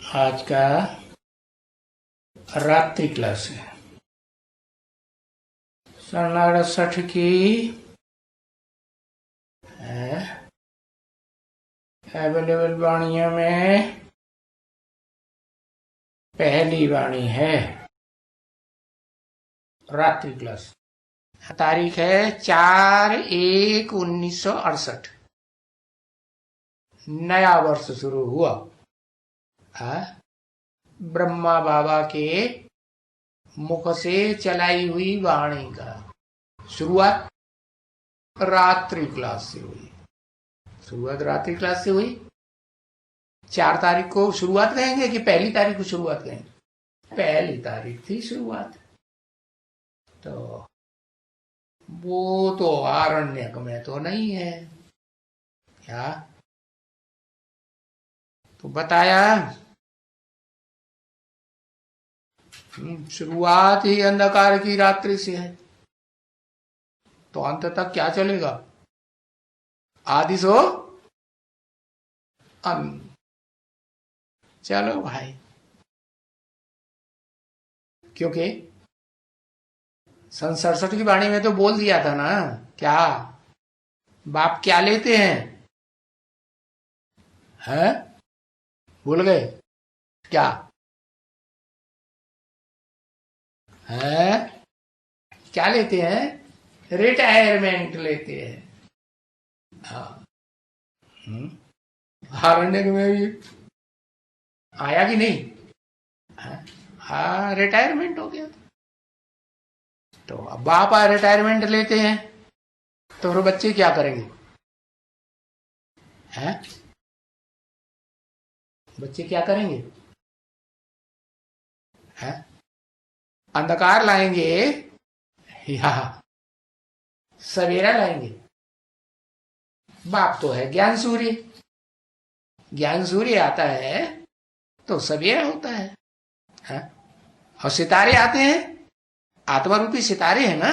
आज का रात्रि क्लास है। 68 की अवेलेबल वाणियों में पहली वाणी है रात्रि क्लास। तारीख है 4/1/1968। नया वर्ष शुरू हुआ। ब्रह्मा बाबा के मुख से चलाई हुई वाणी का शुरुआत रात्रि क्लास से हुई। शुरुआत रात्रि क्लास से हुई। 4 तारीख को शुरुआत कहेंगे कि पहली तारीख को शुरुआत कहेंगे? पहली तारीख थी शुरुआत। तो वो तो आरण्यक में तो नहीं है क्या? तो बताया शुरुआत ही अंधकार की रात्रि से है, तो अंत तक क्या चलेगा? आदि सो चलो भाई, क्योंकि 67 की वाणी में तो बोल दिया था ना, क्या बाप क्या लेते हैं? भूल गए क्या है? क्या लेते हैं? रिटायरमेंट लेते हैं। हाँ, हारण्यक में भी आया कि नहीं? हाँ, रिटायरमेंट हो गया। तो अब बाप रिटायरमेंट लेते हैं तो फिर बच्चे क्या करेंगे? हैं? बच्चे क्या करेंगे? हैं? अंधकार लाएंगे या सवेरा लाएंगे? बाप तो है ज्ञान सूर्य। ज्ञान सूर्य आता है तो सवेरा होता है? और सितारे आते हैं, आत्मा रूपी सितारे हैं ना,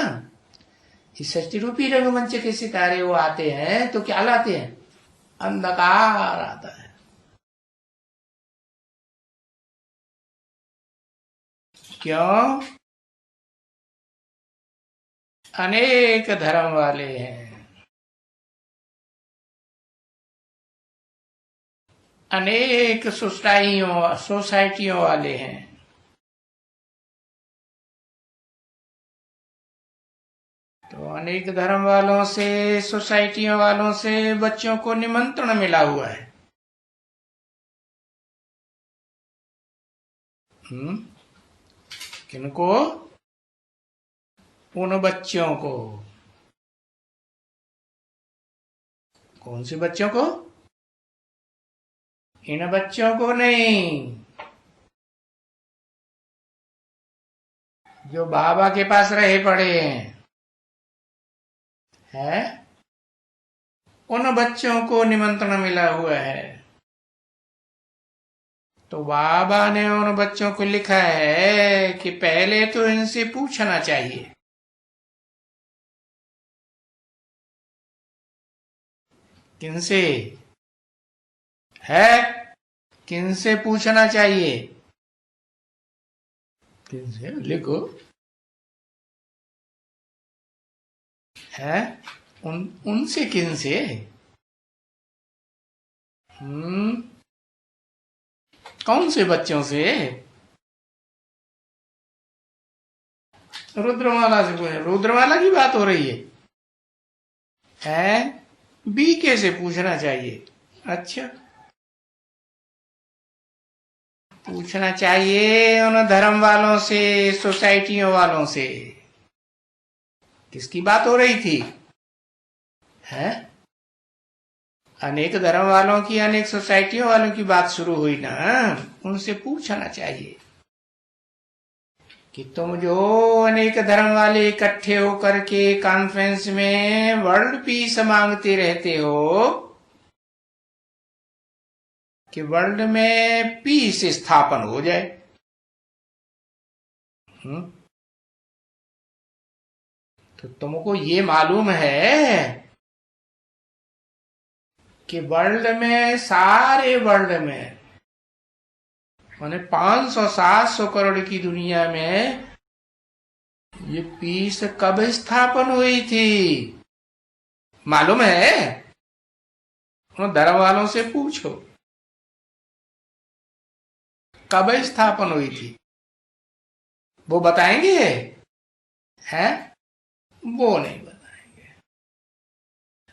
इस सृष्टि रूपी रंगमंच के सितारे वो आते हैं तो क्या लाते हैं? अंधकार आता है। क्यों? अनेक धर्म वाले हैं, अनेक सोसाइटियों वाले हैं। तो अनेक धर्म वालों से, सोसाइटियों वालों से बच्चों को निमंत्रण मिला हुआ है। किनको? उन बच्चों को। कौन से बच्चों को? इन बच्चों को नहीं, जो बाबा के पास रहे पड़े हैं, उन बच्चों को निमंत्रण मिला हुआ है। तो बाबा ने उन बच्चों को लिखा है कि पहले तो इनसे पूछना चाहिए। किनसे है? किनसे पूछना चाहिए? किनसे? लिखो। है उनसे। किनसे? कौन से बच्चों से? रुद्रमाला से पूछे। रुद्रमाला की बात हो रही है? बीके से पूछना चाहिए। अच्छा, पूछना चाहिए उन धर्म वालों से, सोसाइटियों वालों से। किसकी बात हो रही थी? है अनेक धर्म वालों की, अनेक सोसाइटियों वालों की बात शुरू हुई ना, उनसे पूछना चाहिए कि तुम जो अनेक धर्म वाले इकट्ठे होकर के कॉन्फ्रेंस में वर्ल्ड पीस मांगते रहते हो कि वर्ल्ड में पीस स्थापन हो जाए, तो तुमको ये मालूम है कि वर्ल्ड में, सारे वर्ल्ड में माने 500-700 करोड़ की दुनिया में ये पीस कब स्थापन हुई थी मालूम है? उन धर्म वालों से पूछो कब स्थापन हुई थी, वो बताएंगे हैं? वो नहीं बताएंगे।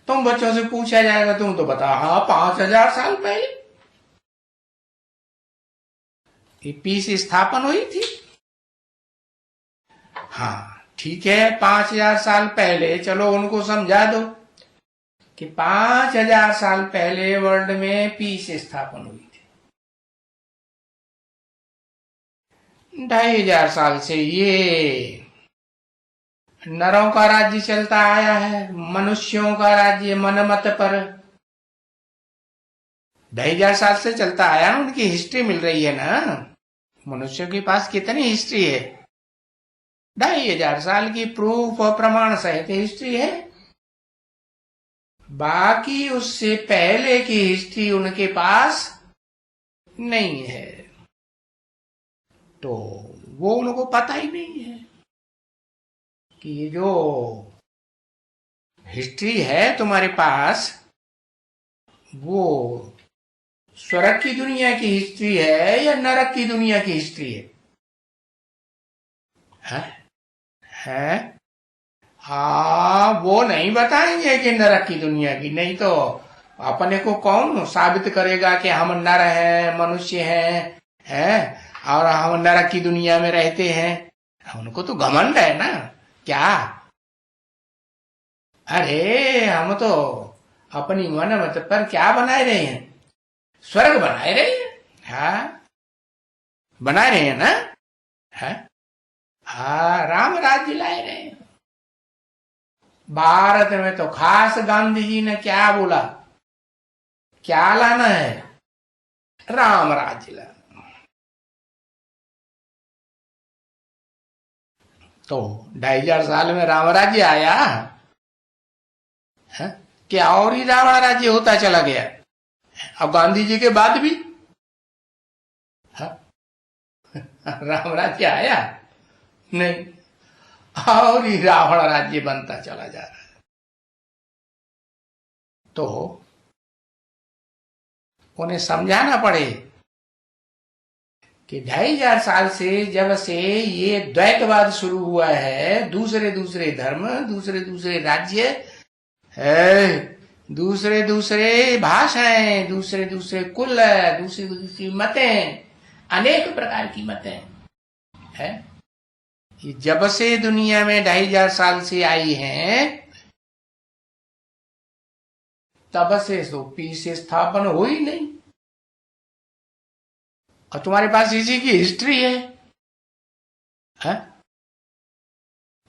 तुम बच्चों से पूछा जाएगा तुम तो बता, हाँ 5000 साल पहले ये पीस स्थापन हुई थी। हाँ ठीक है, 5000 साल पहले चलो उनको समझा दो कि 5000 साल पहले वर्ल्ड में पीस स्थापन हुई थी। 2500 साल से ये नरों का राज्य चलता आया है, मनुष्यों का राज्य मनमत पर 2500 साल से चलता आया ना। उनकी हिस्ट्री मिल रही है ना, मनुष्यों के पास कितनी हिस्ट्री है? 2500 साल की प्रूफ और प्रमाण सहित हिस्ट्री है। बाकी उससे पहले की हिस्ट्री उनके पास नहीं है, तो वो उनको पता ही नहीं है कि ये जो हिस्ट्री है तुम्हारे पास वो स्वर्ग की दुनिया की हिस्ट्री है या नरक की दुनिया की हिस्ट्री है? हाँ वो नहीं बताएंगे कि नरक की दुनिया की, नहीं तो अपने को कौन साबित करेगा कि हम नर हैं, मनुष्य हैं और हम नरक की दुनिया में रहते हैं। उनको तो घमंड है ना क्या? अरे हम तो अपनी मनमत पर क्या बनाए रहे हैं? स्वर्ग बनाए रहे हैं। हाँ बनाए रहे हैं ना। हाँ राम राज्य लाए रहे हैं। भारत में तो खास गांधी जी ने क्या बोला, क्या लाना है? राम राज्य लाना। तो 2500 साल में राम राज्य आया है? क्या और ही रावण राज्य होता चला गया? अब गांधी जी के बाद भी राम राज्य आया नहीं, और ही रावण राज्य बनता चला जा रहा है। तो उन्हें समझाना पड़े कि 2500 साल से जब से ये द्वैतवाद शुरू हुआ है, दूसरे दूसरे धर्म, दूसरे दूसरे राज्य है, दूसरे दूसरे भाषाएं, दूसरे दूसरे कुल, दूसरी दूसरी मतें, अनेक प्रकार की मतें है, जब से दुनिया में 2500 साल से आई हैं तब से तो पीस स्थापन हो ही नहीं। और तुम्हारे पास इसी की हिस्ट्री है?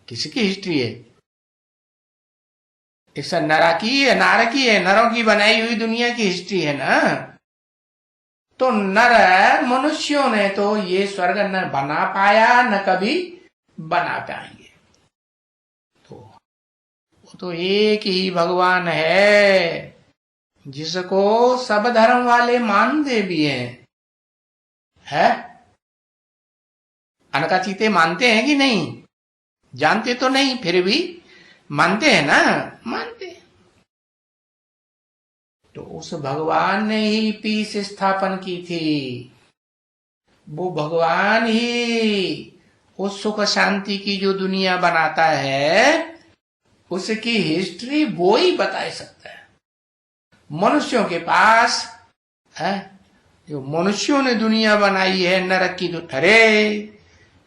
किसकी हिस्ट्री है? इस नरा की है, नारकी है, नरों की बनाई हुई दुनिया की हिस्ट्री है ना। तो नर मनुष्यों ने तो ये स्वर्ग न बना पाया न कभी बना पाएंगे। तो वो तो एक ही भगवान है जिसको सब धर्म वाले मानते भी है? अनकाचीते मानते हैं कि नहीं? जानते तो नहीं, फिर भी मानते हैं ना, मानते हैं। तो उस भगवान ने ही पीस स्थापन की थी। वो भगवान ही उस सुख शांति की जो दुनिया बनाता है उसकी हिस्ट्री वो ही बता सकता है। मनुष्यों के पास है, जो मनुष्यों ने दुनिया बनाई है, नरक की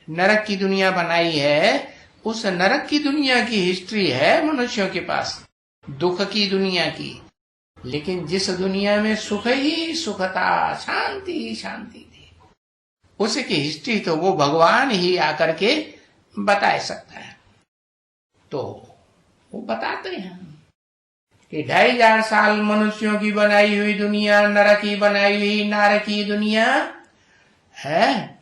नरक की दुनिया बनाई है, उस नरक की दुनिया की हिस्ट्री है मनुष्यों के पास, दुख की दुनिया की। लेकिन जिस दुनिया में सुख ही सुख था, शांति ही शांति थी, उसकी हिस्ट्री तो वो भगवान ही आकर के बता सकता है। तो वो बताते हैं कि 2500 साल मनुष्यों की बनाई हुई दुनिया, नरक की बनाई हुई नारक की दुनिया है,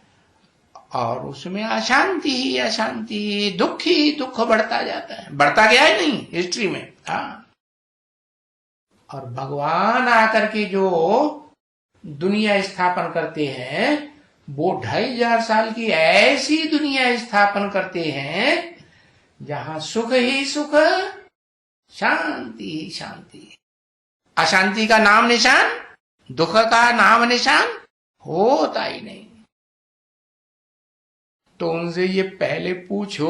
और उसमें अशांति ही अशांति, दुख ही दुख बढ़ता जाता है, बढ़ता गया है नहीं हिस्ट्री में। हाँ, और भगवान आकर के जो दुनिया स्थापन करते हैं वो 2500 साल की ऐसी दुनिया स्थापन करते हैं जहां सुख ही सुख, शांति ही शांति, अशांति का नाम निशान, दुख का नाम निशान होता ही नहीं। तो उनसे ये पहले पूछो,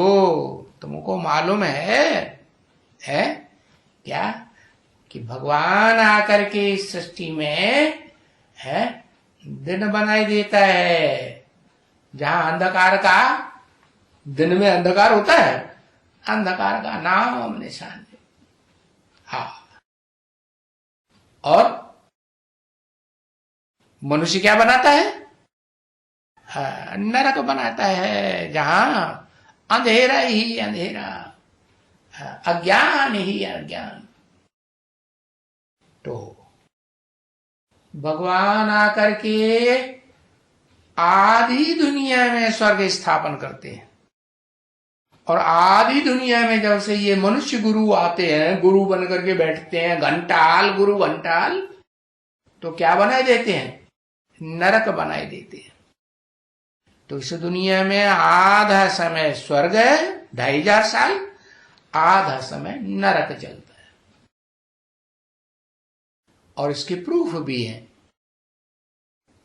तुमको मालूम है क्या कि भगवान आकर के इस सृष्टि में है दिन बनाई देता है। जहां अंधकार का, दिन में अंधकार होता है, अंधकार का नाम निशान है। हाँ, और मनुष्य क्या बनाता है? हाँ, नरक बनाता है जहां अंधेरा ही अंधेरा, अज्ञान ही अज्ञान। तो भगवान आकर के आधी दुनिया में स्वर्ग स्थापन करते हैं, और आधी दुनिया में जब से ये मनुष्य गुरु आते हैं, गुरु बन करके बैठते हैं, घंटाल गुरु घंटाल, तो क्या बनाए देते हैं? नरक बनाए देते हैं। तो इस दुनिया में आधा समय स्वर्ग है, 2500 साल, आधा समय नरक चलता है। और इसके प्रूफ भी है।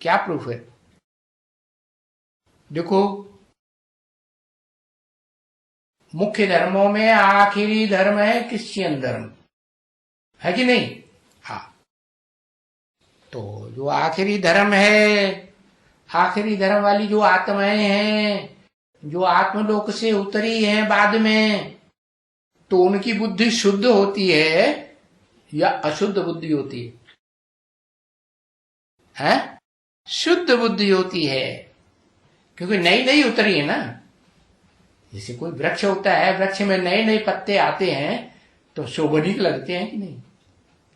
क्या प्रूफ है? देखो, मुख्य धर्मों में आखिरी धर्म है क्रिश्चियन धर्म, है कि नहीं? हाँ, तो जो आखिरी धर्म है, आखिरी धर्म वाली जो आत्माएं हैं, जो आत्मलोक से उतरी हैं बाद में, तो उनकी बुद्धि शुद्ध होती है या अशुद्ध बुद्धि होती है? हैं? शुद्ध बुद्धि होती है, क्योंकि नई नई उतरी है ना। जैसे कोई वृक्ष होता है, वृक्ष में नए नए पत्ते आते हैं तो शोभनीक लगते हैं कि नहीं?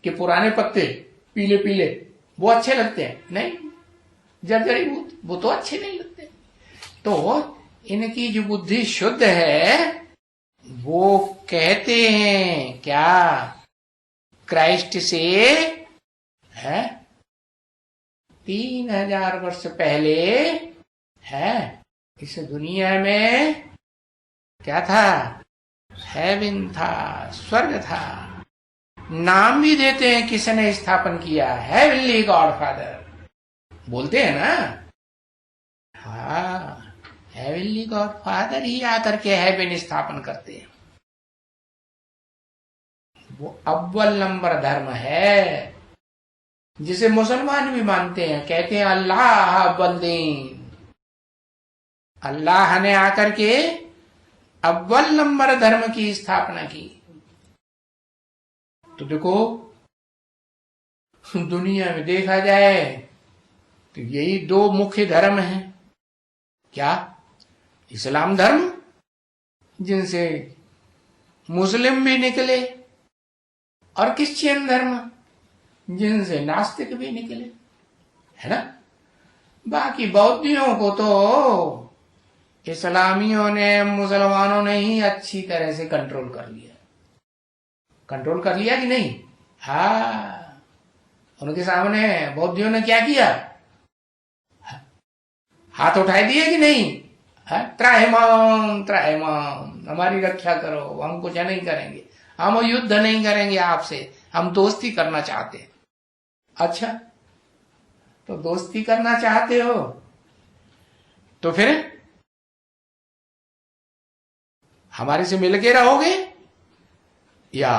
कि पुराने पत्ते पीले पीले वो अच्छे लगते हैं? नहीं, जर्जरी वो तो अच्छे नहीं लगते। तो इनकी जो बुद्धि शुद्ध है, वो कहते हैं क्या, क्राइस्ट से है 3000 वर्ष पहले है इस दुनिया में क्या था? हेवन था, स्वर्ग था। नाम भी देते हैं किसने स्थापन किया, हेवनली गॉड फादर बोलते हैं ना। हाँ, हेवनली गॉड फादर ही आकर के हेवन स्थापन करते हैं। वो अव्वल नंबर धर्म है, जिसे मुसलमान भी मानते हैं। कहते हैं अल्लाह अव्वल दीन, अल्लाह ने आकर के अव्वल नंबर धर्म की स्थापना की। तो देखो, दुनिया में देखा जाए तो यही 2 मुख्य धर्म हैं। क्या? इस्लाम धर्म, जिनसे मुस्लिम भी निकले, और क्रिश्चियन धर्म, जिनसे नास्तिक भी निकले, है ना। बाकी बौद्धियों को तो इस्लामियों ने, मुसलमानों ने ही अच्छी तरह से कंट्रोल कर लिया। कंट्रोल कर लिया कि नहीं? हाँ, उनके सामने बौद्धियों ने क्या किया? हाथ उठाए दिए कि नहीं? त्राहिमाम त्राहिमाम, हमारी रक्षा करो, हम कुछ नहीं करेंगे, हम युद्ध नहीं करेंगे आपसे, हम दोस्ती करना चाहते हैं। अच्छा, तो दोस्ती करना चाहते हो तो फिर हमारे से मिलके रहोगे या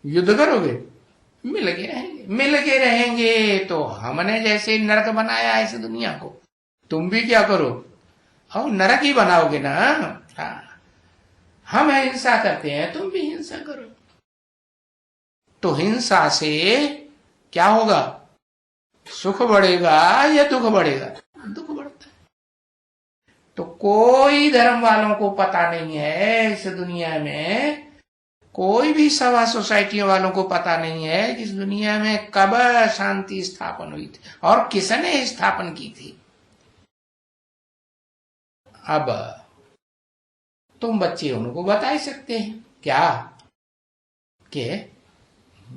युद्ध करोगे? मिलके रहेंगे। मिलके रहेंगे तो हमने जैसे नरक बनाया इस दुनिया को, तुम भी क्या करो? और नरक ही बनाओगे ना। हाँ, हम हिंसा करते हैं, तुम भी हिंसा करो। तो हिंसा से क्या होगा? सुख बढ़ेगा या दुख बढ़ेगा? दुख बढ़ता है। तो कोई धर्म वालों को पता नहीं है इस दुनिया में, कोई भी सभा सोसाइटियों वालों को पता नहीं है कि इस दुनिया में कब शांति स्थापन हुई थी और किसने स्थापन की थी। अब तुम बच्चे उनको बता ही सकते हैं क्या कि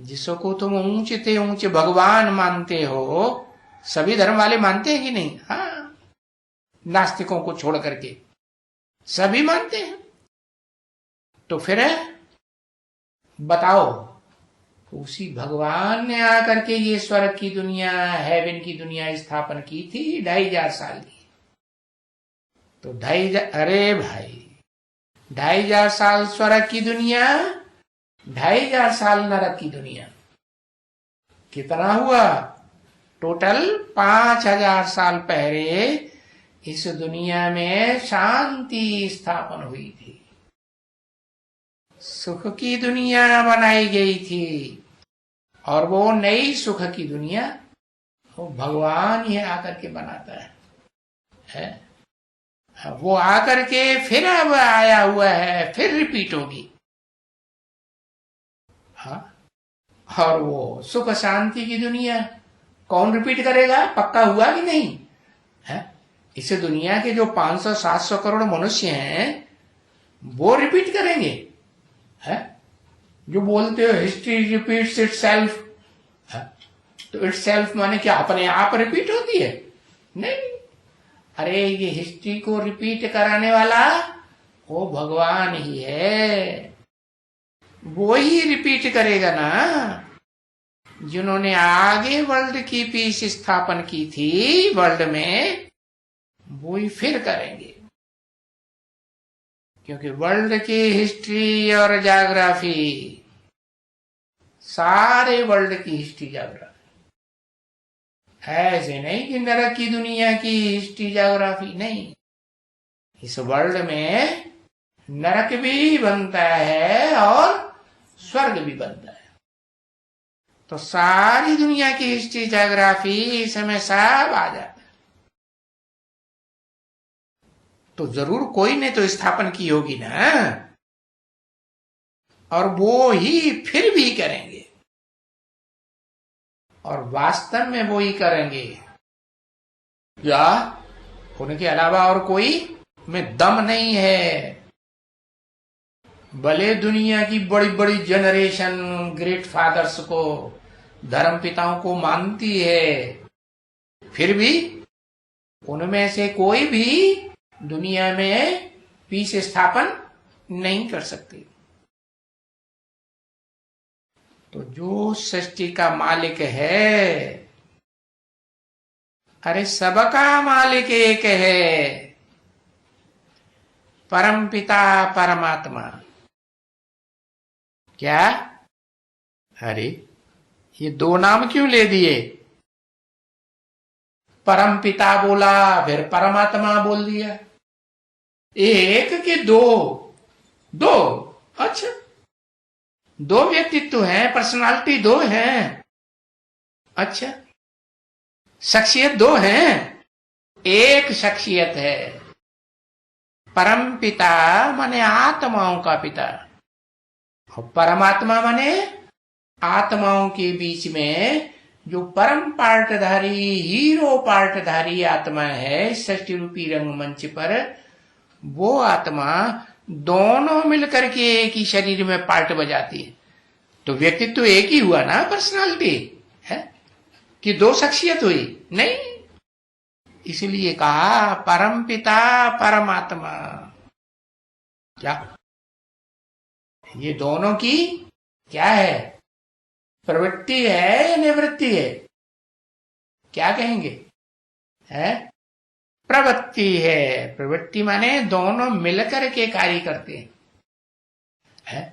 जिसको तुम ऊंचे ते ऊंचे भगवान मानते हो, सभी धर्म वाले मानते हैं कि नहीं? हाँ, नास्तिकों को छोड़ करके सभी मानते हैं। तो फिर बताओ, उसी भगवान ने आकर के ये स्वर्ग की दुनिया, हेवन की दुनिया स्थापन की थी 2500 साल की। तो 2500, अरे भाई 2500 साल स्वर्ग की दुनिया, 2500 साल नरक की दुनिया, कितना हुआ? टोटल 5000 साल पहले इस दुनिया में शांति स्थापन हुई थी, सुख की दुनिया बनाई गई थी। और वो नई सुख की दुनिया वो भगवान ही आकर के बनाता है? वो आकर के फिर अब आया हुआ है, फिर रिपीट होगी। हाँ, और वो सुख शांति की दुनिया कौन रिपीट करेगा? पक्का हुआ कि नहीं है? इस दुनिया के जो 500-700 करोड़ मनुष्य हैं वो रिपीट करेंगे है? जो बोलते हो हिस्ट्री रिपीट्स इटसेल्फ, तो इटसेल्फ माने क्या अपने आप रिपीट होती है? नहीं। अरे ये हिस्ट्री को रिपीट कराने वाला वो भगवान ही है, वो ही रिपीट करेगा ना। जिन्होंने आगे वर्ल्ड की पीस स्थापन की थी वर्ल्ड में, वो ही फिर करेंगे। क्योंकि वर्ल्ड की हिस्ट्री और ज्योग्राफी, सारे वर्ल्ड की हिस्ट्री ज्योग्राफी, ऐसे नहीं कि नरक की दुनिया की हिस्ट्री ज्योग्राफी, नहीं। इस वर्ल्ड में नरक भी बनता है और स्वर्ग भी बनता है। तो सारी दुनिया की हिस्ट्री ज्योग्राफी इसमें सब आ जाता है। तो जरूर कोई ने तो स्थापन की होगी ना, और वो ही फिर भी करेंगे, और वास्तव में वो ही करेंगे। या उनके अलावा और कोई में दम नहीं है। भले दुनिया की बड़ी बड़ी जनरेशन ग्रेट फादर्स को, धर्म पिताओं को मानती है, फिर भी उनमें से कोई भी दुनिया में पीस स्थापन नहीं कर सकते। तो जो सृष्टि का मालिक है, अरे सबका मालिक एक है, परम पिता परमात्मा। क्या? अरे ये दो नाम क्यों ले दिए? परम पिता बोला, फिर परमात्मा बोल दिया। एक कि दो? दो। अच्छा, दो व्यक्तित्व हैं, पर्सनालिटी दो हैं। अच्छा, शख्सियत दो हैं, एक शख्सियत है। परम पिता माने आत्माओं का पिता, और परमात्मा माने आत्माओं के बीच में जो परम पार्टधारी, हीरो पार्टधारी आत्मा है सृष्टि रूपी रंगमंच पर, वो आत्मा दोनों मिलकर के एक ही शरीर में पार्ट बजाती है। तो व्यक्तित्व एक ही हुआ ना, पर्सनालिटी है कि दो शख्सियत हुई? नहीं। इसलिए कहा परम पिता परमात्मा। क्या ये दोनों की क्या है? प्रवृत्ति है या निवृत्ति है? क्या कहेंगे? है प्रवृत्ति है। प्रवृत्ति माने दोनों मिलकर के कार्य करते हैं, है?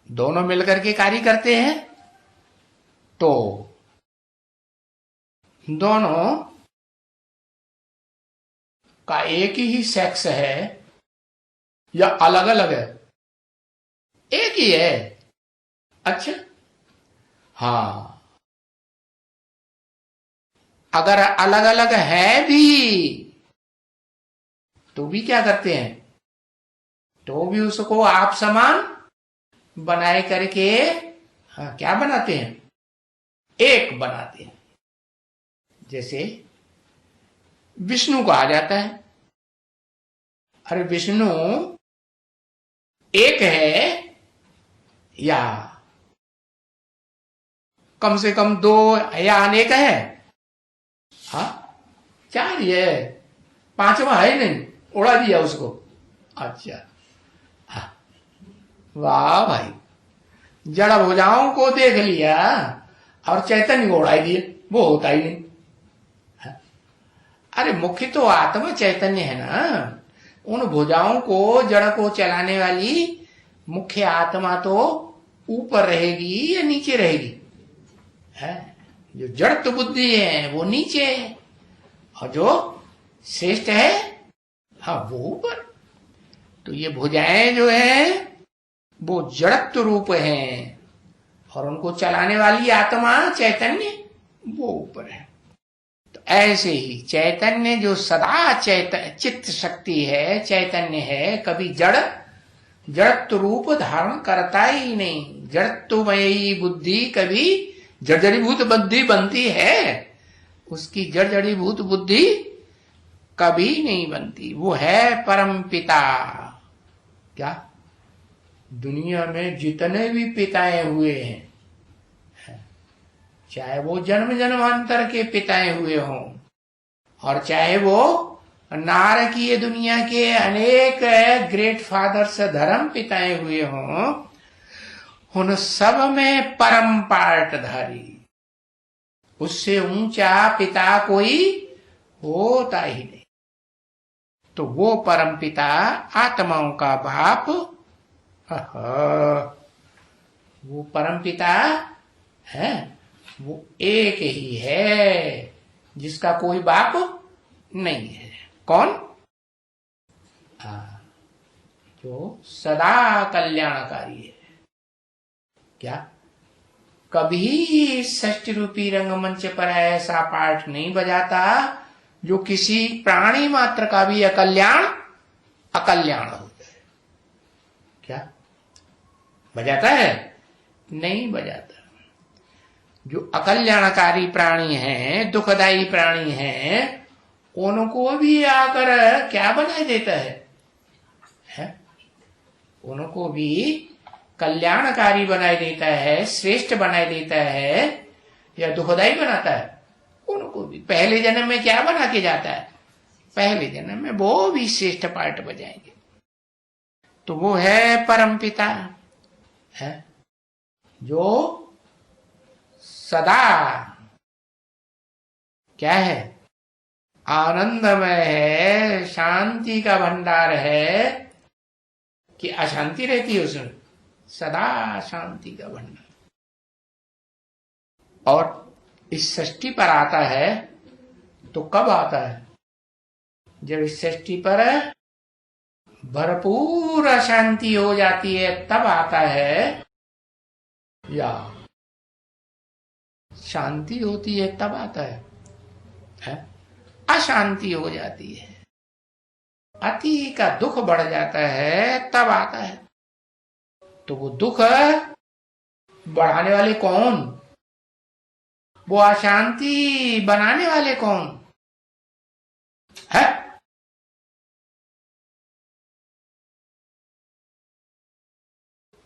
दोनों मिलकर के कार्य करते हैं। तो दोनों का एक ही सेक्स है या अलग अलग है? एक ही है। अच्छा, हाँ, अगर अलग अलग है भी तो भी क्या करते हैं? तो भी उसको आप समान बनाए करके, हाँ, क्या बनाते हैं? एक बनाते हैं। जैसे विष्णु को आ जाता है, अरे विष्णु एक है या कम से कम दो या अनेक है? हाँ, चार ही है। पांचवा है नहीं, उड़ा दिया उसको। अच्छा, हाँ, वाह भाई, जड़ भुजाओं को देख लिया और चैतन्य को उड़ाई दिया, वो होता ही नहीं। अरे मुख्य तो आत्मा चैतन्य है ना, उन भुजाओं को, जड़ को चलाने वाली मुख्य आत्मा तो ऊपर रहेगी या नीचे रहेगी? है जो जड़ तो बुद्धि है वो नीचे है, और जो श्रेष्ठ है हाँ वो ऊपर। तो ये भुजाएं जो है वो जड़त्व रूप हैं, और उनको चलाने वाली आत्मा चैतन्य वो ऊपर है। तो ऐसे ही चैतन्य जो सदा चित्त शक्ति है, चैतन्य है, कभी जड़त्व रूप धारण करता ही नहीं। जड़त्वमयी बुद्धि कभी जड़जड़ीभूत बुद्धि बनती है, उसकी जड़जड़ीभूत बुद्धि कभी नहीं बनती। वो है परम पिता। क्या दुनिया में जितने भी पिताएं हुए हैं, चाहे वो जन्म जन्मांतर के पिताएं हुए हों, और चाहे वो नारकीय दुनिया के अनेक ग्रेट फादर्स धर्म पिताएं हुए हों, उन सब में परम पार्टधारी, उससे ऊंचा पिता कोई होता ही नहीं। तो वो परम पिता आत्माओं का बाप, वो परम पिता है, वो एक ही है जिसका कोई बाप नहीं है। कौन? जो सदा कल्याणकारी है। क्या कभी षष्ठ रूपी रंगमंच पर ऐसा पाठ नहीं बजाता जो किसी प्राणी मात्र का भी अकल्याण हो जाए? क्या बजाता है? नहीं बजाता। जो अकल्याणकारी प्राणी हैं, दुखदायी प्राणी हैं, उनको भी आकर क्या बना देता है? उनको भी कल्याणकारी बना देता है, श्रेष्ठ बना देता है, या दुखदायी बनाता है? उनको भी पहले जन्म में क्या बना के जाता है? पहले जन्म में वो भी श्रेष्ठ पाठ बजाएंगे। तो वो है परम पिता है, जो सदा क्या है? आनंदमय है, शांति का भंडार है। कि अशांति रहती है उसमें? सदा शांति का भंडार। और इस सृष्टि पर आता है तो कब आता है? जब इस सृष्टि पर भरपूर अशांति हो जाती है तब आता है, या शांति होती है तब आता है? अशांति हो जाती है, अति का दुख बढ़ जाता है तब आता है। तो वो दुख बढ़ाने वाले कौन? वो अशांति बनाने वाले कौन है?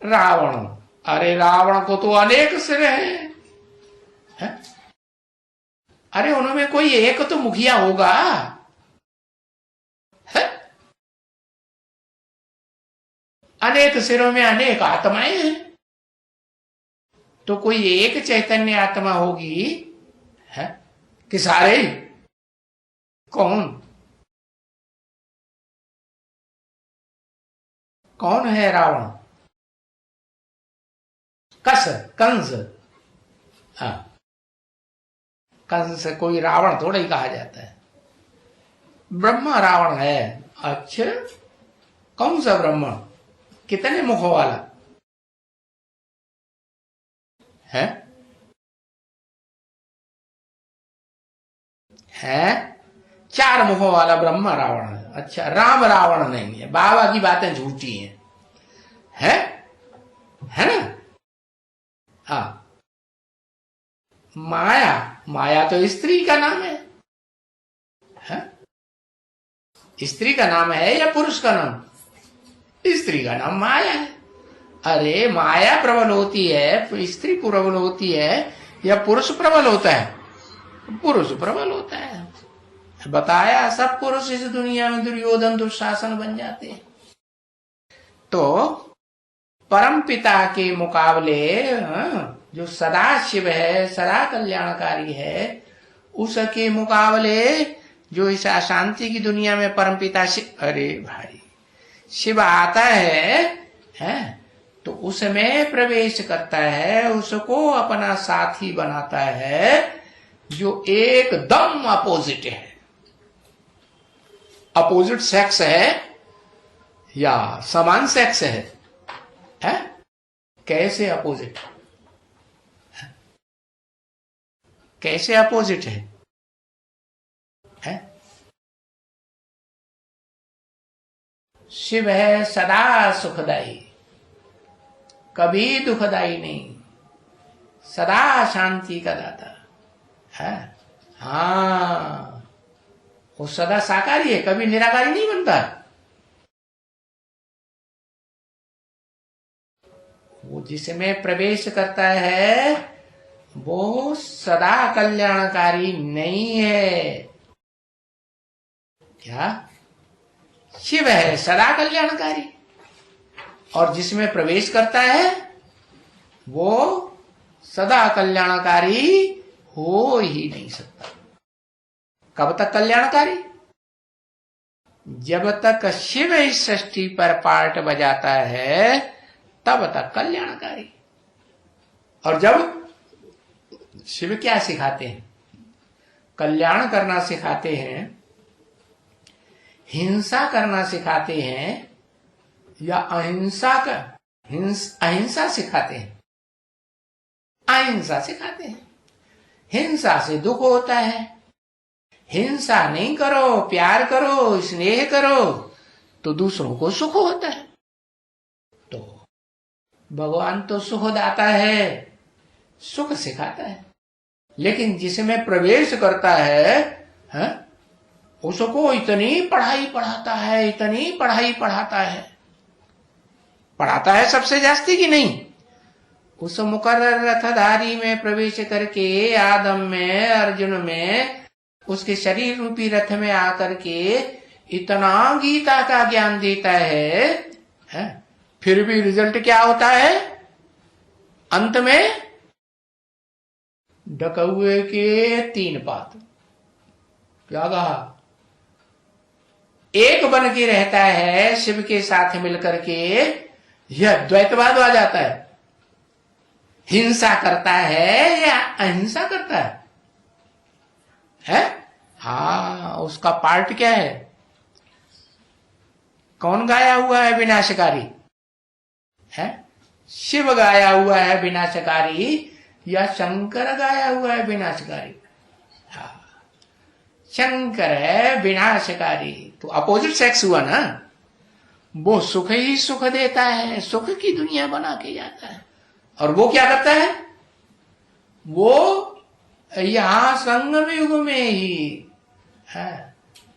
रावण। अरे रावण को तो अनेक सिर है? अरे उनमें कोई एक तो मुखिया होगा है? अनेक सिरों में अनेक आत्माएं हैं, तो कोई एक चैतन्य आत्मा होगी है कि सारे? कौन है रावण? कंस। हाँ, कंस कोई रावण थोड़ा ही कहा जाता है, ब्रह्मा रावण है। अच्छा, कौन सा ब्रह्मा? कितने मुखों वाला है? है 4 मुखों वाला ब्रह्मा रावण है। अच्छा, राम रावण नहीं है, बाबा की बातें झूठी हैं, है ना? हाँ, माया तो स्त्री का नाम है? स्त्री का नाम है या पुरुष का नाम? स्त्री का नाम माया है। अरे माया प्रबल होती है, स्त्री प्रबल होती है, या पुरुष प्रबल होता है? पुरुष प्रबल होता है। बताया सब पुरुष इस दुनिया में दुर्योधन दुशासन बन जाते हैं। तो परम पिता के मुकाबले जो सदा शिव है, सदा कल्याणकारी है, उसके मुकाबले जो इस अशांति की दुनिया में परम पिता शिव, अरे भाई शिव आता है तो उसमें प्रवेश करता है, उसको अपना साथी बनाता है जो एकदम अपोजिट है, अपोजिट सेक्स है या समान सेक्स है? कैसे अपोजिट कैसे अपोजिट है? शिव है सदा सुखदाई, कभी दुखदाई नहीं, सदा शांति का दाता है। हाँ, वो सदा साकारी है, कभी निराकारी नहीं बनता। वो जिसमें प्रवेश करता है वो सदा कल्याणकारी नहीं है। क्या? शिव है सदा कल्याणकारी, और जिसमें प्रवेश करता है वो सदा कल्याणकारी हो ही नहीं सकता। कब तक कल्याणकारी? जब तक शिव इस सृष्टि पर पार्ट बजाता है तब तक कल्याणकारी। और जब शिव क्या सिखाते हैं? कल्याण करना सिखाते हैं, हिंसा करना सिखाते हैं, या अहिंसा अहिंसा सिखाते हैं? अहिंसा सिखाते हैं। हिंसा से दुख होता है, हिंसा नहीं करो, प्यार करो, स्नेह करो तो दूसरों को सुख होता है। तो भगवान तो सुखदाता है, सुख सिखाता है, लेकिन जिसमें प्रवेश करता है उसको इतनी पढ़ाई पढ़ाता है, इतनी पढ़ाई पढ़ाता है सबसे जास्ती की नहीं। उस मुकर्रर रथधारी में प्रवेश करके आदम में, अर्जुन में, उसके शरीर रूपी रथ में आकर के इतना गीता का ज्ञान देता है? फिर भी रिजल्ट क्या होता है? अंत में डकौए के 3 पात। क्या कहा? एक बन के रहता है शिव के साथ मिलकर के, यह द्वैतवाद आ जाता है। हिंसा करता है या अहिंसा करता है? हाँ, उसका पार्ट क्या है? कौन गाया हुआ है विनाशकारी? है शिव गाया हुआ है विनाशकारी या शंकर गाया हुआ है विनाशकारी? हाँ, शंकर है विनाशकारी। तो अपोजिट सेक्स हुआ ना, वो सुख ही सुख देता है, सुख की दुनिया बना के जाता है। और वो क्या करता है? वो यहां संगम युग में ही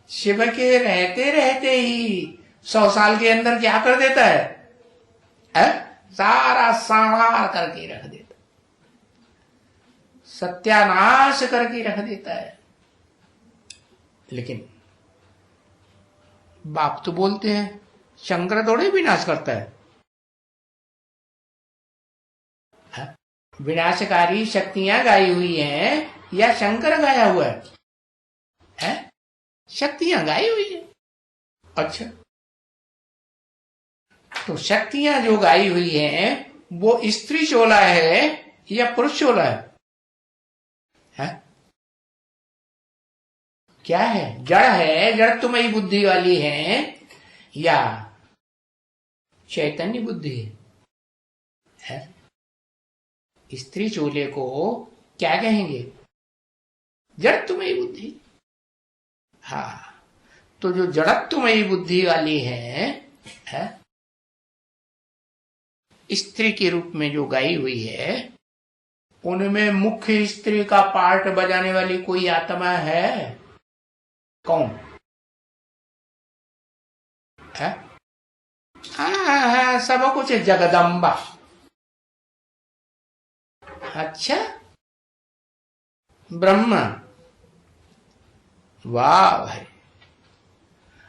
शिव के रहते रहते ही 100 साल के अंदर क्या कर देता है? सारा संहार करके रख देता, सत्यानाश करके रख देता है। लेकिन बाप तो बोलते हैं शंकर थोड़े विनाश करता है। विनाशकारी शक्तियां गाई हुई हैं या शंकर गाया हुआ है? शक्तियां गाई हुई है। अच्छा, तो शक्तियां जो गाई हुई हैं वो स्त्री चोला है या पुरुष चोला है? क्या है? जड़ है, जड़ तुम्हारी बुद्धि वाली है या चैतन्य बुद्धि है? स्त्री चोले को क्या कहेंगे? जड़ तुम्हारी बुद्धि। हाँ, तो जो जड़त्वमयी बुद्धि वाली है स्त्री के रूप में जो गाई हुई है, उनमें मुख्य स्त्री का पार्ट बजाने वाली कोई आत्मा है? कौन है? हाँ, सब कुछ जगदम्बा। अच्छा, ब्रह्मा वाह भाई।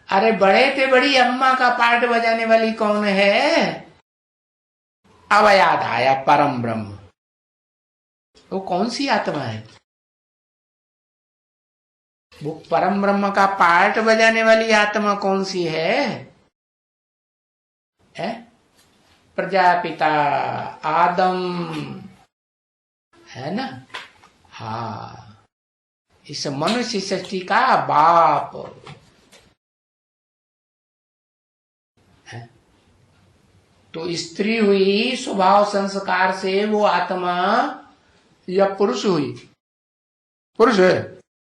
अरे बड़े ते बड़ी अम्मा का पार्ट बजाने वाली कौन है? अब याद आया, परम ब्रह्म। वो कौन सी आत्मा है? वो परम ब्रह्म का पार्ट बजाने वाली आत्मा कौन सी है? प्रजापिता आदम, है ना? हाँ, इस मनुष्य सृष्टि का बाप है। तो स्त्री हुई स्वभाव संस्कार से, वो आत्मा या पुरुष हुई? पुरुष है।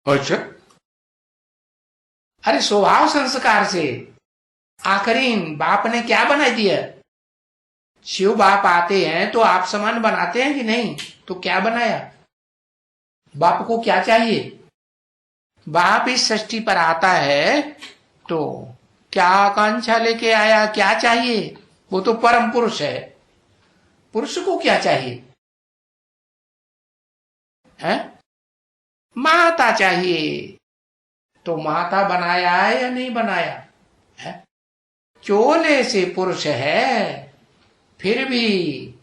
अच्छा, अरे स्वभाव संस्कार से। आखिरी बाप ने क्या बना दिया? शिव बाप आते हैं तो आप समान बनाते हैं कि नहीं? तो क्या बनाया? बाप को क्या चाहिए? बाप इस सृष्टि पर आता है तो क्या आकांक्षा लेके आया, क्या चाहिए? वो तो परम पुरुष है। पुरुष को क्या चाहिए? है माता चाहिए। तो माता बनाया है या नहीं बनाया है? चोले से पुरुष है, फिर भी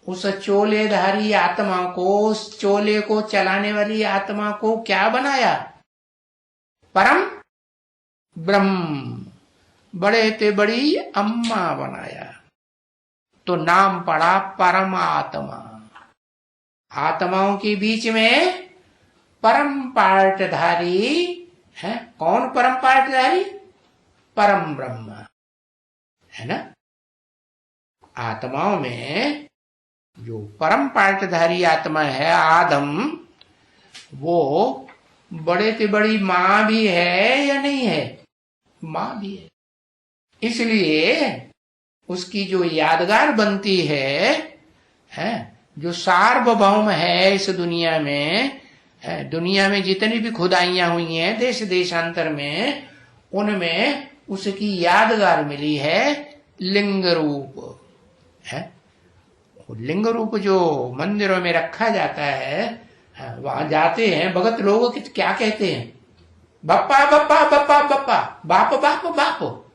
उस चोलेधारी आत्मा को, उस चोले को चलाने वाली आत्मा को क्या बनाया? परम ब्रह्म। बड़े ते बड़ी अम्मा बनाया, तो नाम पड़ा परमात्मा। आत्माओं के बीच में परम पार्टधारी है। कौन परम पार्टधारी? परम ब्रह्म, है ना? आत्माओं में जो परम पार्टधारी आत्मा है आदम, वो बड़े से बड़ी मां भी है या नहीं है? मां भी है। इसलिए उसकी जो यादगार बनती है, जो सार्वभौम है इस दुनिया में, दुनिया में जितनी भी खुदाइयां हुई हैं देश देशांतर में, उनमें उसकी यादगार मिली है लिंग रूप है। लिंग रूप जो मंदिरों में रखा जाता है, वहां जाते हैं भगत लोग, क्या कहते हैं? बप्पा बप्पा बप्पा बप्पा, बाप बाप बाप,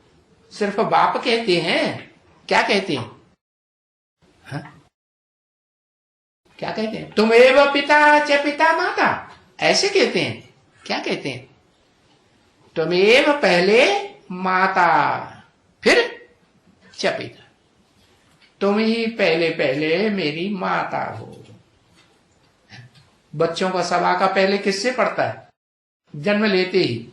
सिर्फ बाप कहते हैं। क्या कहते हैं? हा? क्या कहते हैं? तुम एव पिता च पिता माता, ऐसे कहते हैं। क्या कहते हैं? तुम एव पहले माता, फिर च पिता। तुम ही पहले पहले मेरी माता हो। बच्चों का सभा का पहले किससे पड़ता है? जन्म लेते ही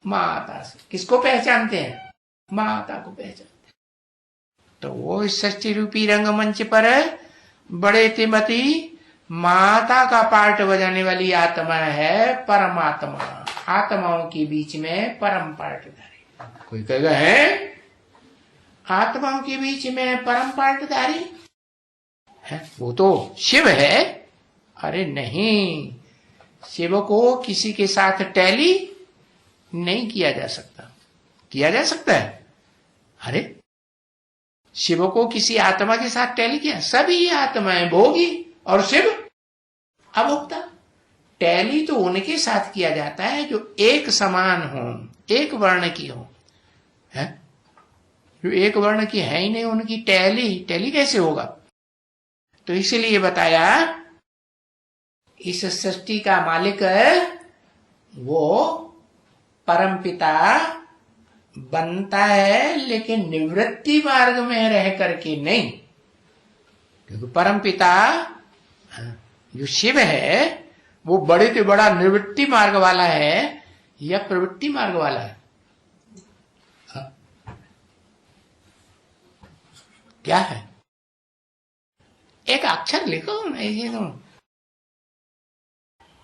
माता से। किसको पहचानते हैं? माता को पहचानते हैं। तो वो इस सृष्टि रूपी रंगमंच पर बड़े तिमती माता का पार्ट बजाने वाली आत्मा है परमात्मा। आत्माओं के बीच में परम पार्टधारी। कोई कहेगा है आत्माओं के बीच में परम पार्टधारी है, वो तो शिव है। अरे नहीं, शिव को किसी के साथ टैली नहीं किया जा सकता। किया जा सकता है? अरे शिव को किसी आत्मा के साथ टैली किया? सभी आत्माएं भोगी और शिव अभोक्ता। टैली तो उनके साथ किया जाता है जो एक समान हो, एक वर्ण की हो। है जो एक वर्ण की है ही नहीं, उनकी टैली कैसे होगा? तो इसीलिए बताया इस सृष्टि का मालिक वो परमपिता बनता है, लेकिन निवृत्ति मार्ग में रह करके नहीं। क्योंकि परमपिता जो शिव है वो बड़े से बड़ा निवृत्ति मार्ग वाला है या प्रवृत्ति मार्ग वाला है? क्या है? एक अक्षर लिखो, ऐसे तो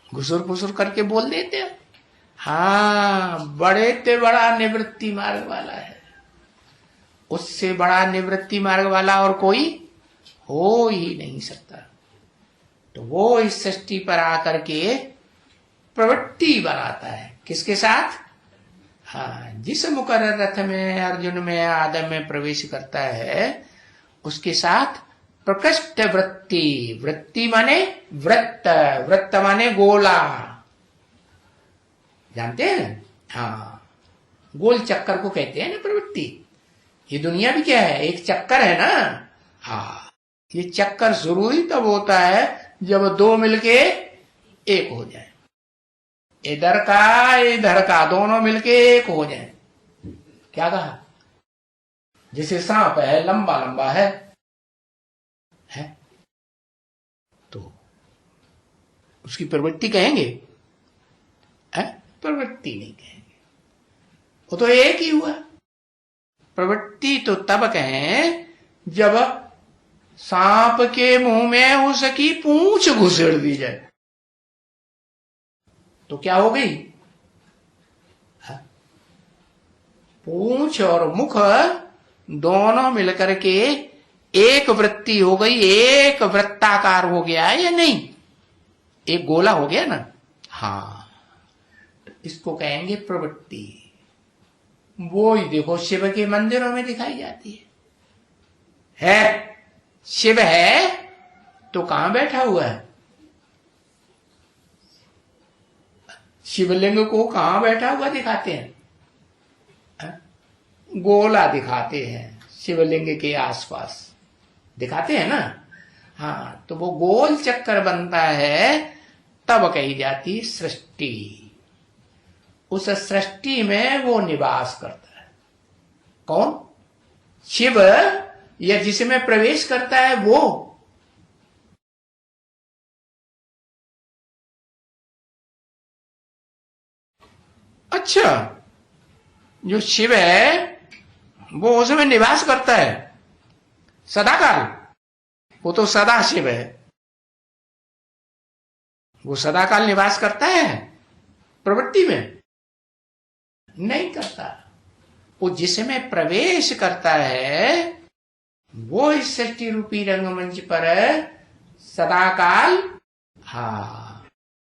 घुसुर फुसुर करके बोल देते हो। हाँ, बड़े से बड़ा निवृत्ति मार्ग वाला है। उससे बड़ा निवृत्ति मार्ग वाला और कोई हो ही नहीं सकता। तो वो इस सृष्टि पर आकर के प्रवृत्ति बनाता है। किसके साथ? हाँ, जिस मुकर्रर रथ में अर्जुन में आदम में प्रवेश करता है उसके साथ प्रकृष्ट वृत्ति। वृत्ति माने वृत्त, वृत्त माने गोला। जानते हैं? हाँ, गोल चक्कर को कहते हैं ना प्रवृत्ति। ये दुनिया भी क्या है, एक चक्कर है ना। हाँ, ये चक्कर शुरू ही तब होता है जब दो मिलके एक हो जाए, इधर का दोनों मिलके एक हो जाए। क्या कहा? जैसे सांप है, लंबा लंबा है तो उसकी प्रवृत्ति कहेंगे? है? प्रवृत्ति नहीं कहेंगे, वो तो एक ही हुआ। प्रवृत्ति तो तब कहें जब सांप के मुंह में उसकी पूंछ घुसेड़ दी जाए तो क्या हो गई? पूंछ और मुख दोनों मिलकर के एक वृत्ति हो गई, एक वृत्ताकार हो गया है या नहीं? एक गोला हो गया ना। हाँ, तो इसको कहेंगे प्रवृत्ति। वो ही देखो शिव के मंदिरों में दिखाई जाती है। शिव है तो कहां बैठा हुआ है? शिवलिंग को कहां बैठा हुआ दिखाते हैं? गोला दिखाते हैं, शिवलिंग के आसपास दिखाते हैं ना। हाँ, तो वो गोल चक्कर बनता है तब कही जाती सृष्टि। उस सृष्टि में वो निवास करता है। कौन? शिव, या जिसमें प्रवेश करता है वो? अच्छा, जो शिव है वो उसमें निवास करता है सदाकाल। वो तो सदा शिव है, वो सदाकाल निवास करता है प्रवृत्ति में? नहीं करता। वो जिसमें प्रवेश करता है वो इस सृष्टि रूपी रंगमंच पर सदाकाल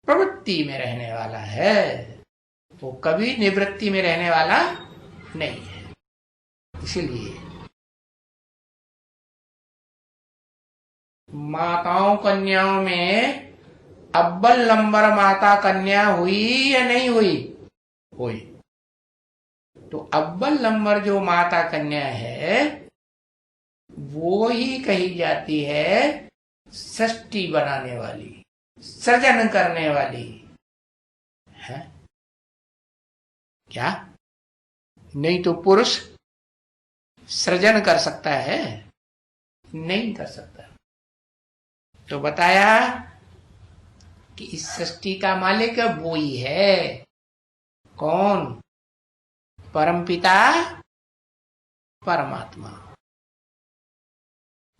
प्रवृत्ति में रहने वाला है। वो कभी निवृत्ति में रहने वाला नहीं है। इसलिए माताओं कन्याओं में अव्वल नंबर माता कन्या हुई या नहीं हुई? हुई। तो अव्वल नंबर जो माता कन्या है वो ही कही जाती है सृष्टि बनाने वाली, सृजन करने वाली है। क्या? नहीं तो पुरुष सृजन कर सकता है? नहीं कर सकता। तो बताया कि इस सृष्टि का मालिक वो ही है। कौन? परमपिता परमात्मा।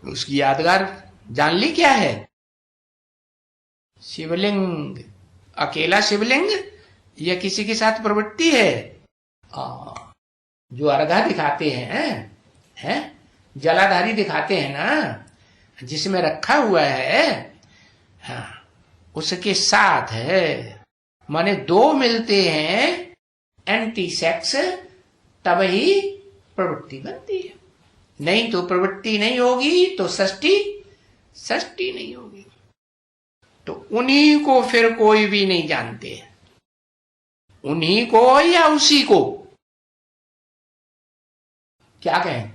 उसकी यादगार जान ली क्या है? शिवलिंग, अकेला शिवलिंग या किसी के साथ प्रवृत्ति है? जो अर्घा दिखाते हैं, जलाधारी दिखाते हैं ना, जिसमें रखा हुआ है, हाँ, उसके साथ है। माने दो मिलते हैं एंटी सेक्स, तब ही प्रवृत्ति बनती है। नहीं तो प्रवृत्ति नहीं होगी तो सृष्टि नहीं होगी। तो उन्हीं को फिर कोई भी नहीं जानते, उन्हीं को या उसी को? क्या कहें?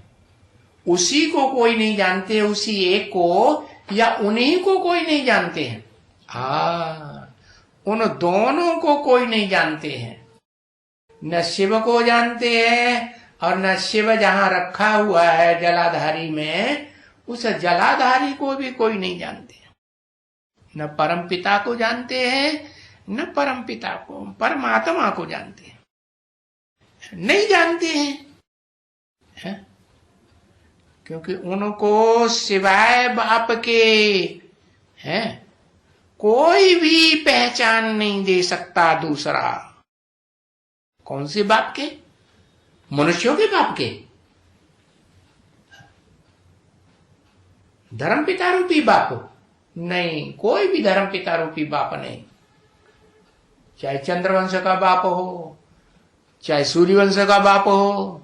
उसी को कोई नहीं जानते, उसी एक को, या उन्हीं को कोई नहीं जानते हैं? उन दोनों को कोई नहीं जानते हैं। न शिव को जानते हैं और न शिव जहां रखा हुआ है जलाधारी में, उस जलाधारी को भी कोई नहीं जानते। न परमपिता को जानते हैं, न परमपिता को, परमात्मा को जानते हैं, नहीं जानते हैं। क्योंकि उनको सिवाय बाप के कोई भी पहचान नहीं दे सकता दूसरा। कौन से बाप के? मनुष्यों के बाप के? धर्मपिता रूपी बाप नहीं, कोई भी धर्मपिता रूपी बाप नहीं। चाहे चंद्रवंश का बाप हो, चाहे सूर्यवंश का बाप हो,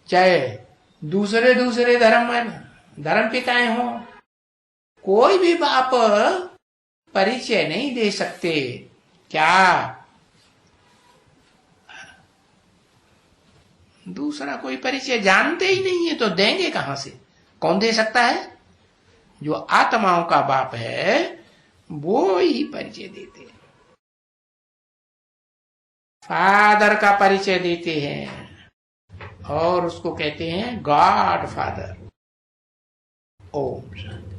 चाहे दूसरे धर्म पिताएं हो, कोई भी बाप परिचय नहीं दे सकते। क्या? दूसरा कोई परिचय जानते ही नहीं है तो देंगे कहां से? कौन दे सकता है? जो आत्माओं का बाप है वो ही परिचय देते हैं, फादर का परिचय देते हैं और उसको कहते हैं गॉड फादर। ओम शांति।